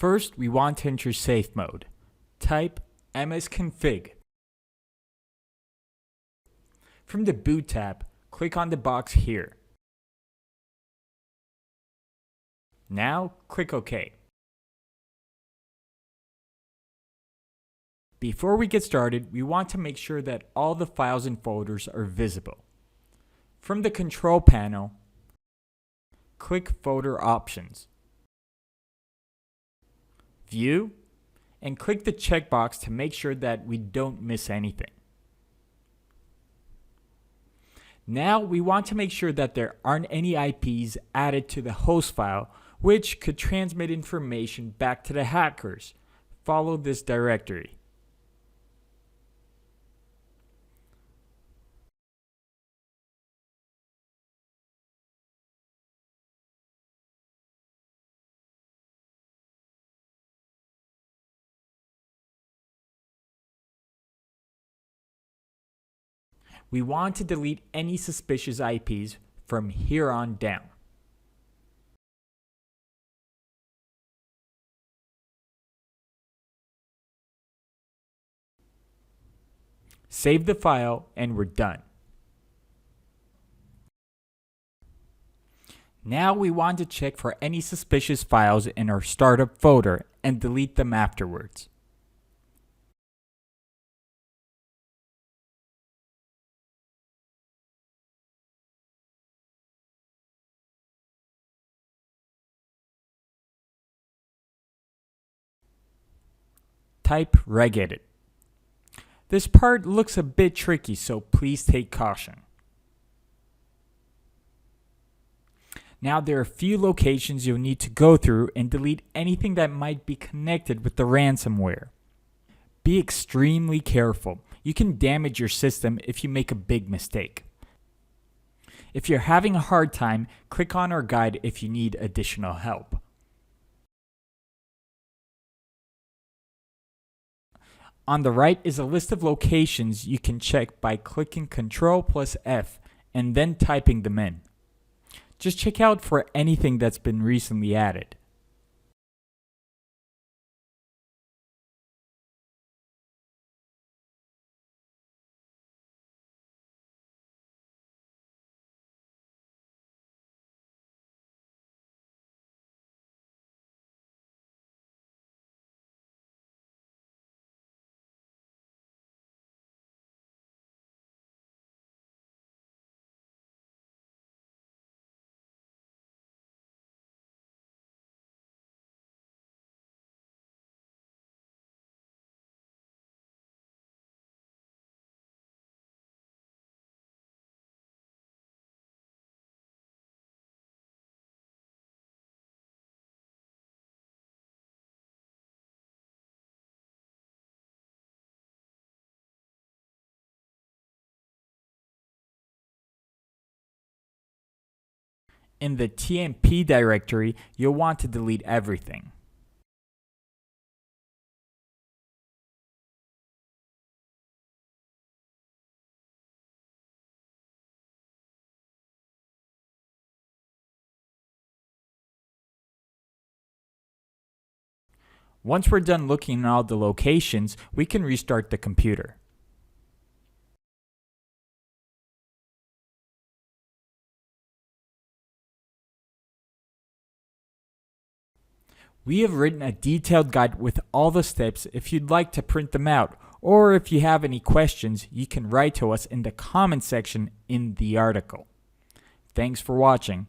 First, we want to enter safe mode. Type msconfig. From the boot tab, click on the box here. Now, click OK. Before we get started, we want to make sure that all the files and folders are visible. From the control panel, click Folder Options, View, and click the checkbox to make sure that we don't miss anything. Now we want to make sure that there aren't any IPs added to the host file which could transmit information back to the hackers. Follow this directory. We want to delete any suspicious IPs from here on down. Save the file and we're done. Now we want to check for any suspicious files in our startup folder and delete them afterwards. Type regedit. This part looks a bit tricky, so please take caution. Now there are a few locations you'll need to go through and delete anything that might be connected with the ransomware. Be extremely careful. You can damage your system if you make a big mistake. If you're having a hard time, click on our guide if you need additional help. On the right is a list of locations you can check by clicking Ctrl+F and then typing them in. Just check out for anything that's been recently added. In the TMP directory, you'll want to delete everything. Once we're done looking at all the locations, we can restart the computer. We have written a detailed guide with all the steps if you'd like to print them out, or if you have any questions, you can write to us in the comment section in the article. Thanks for watching.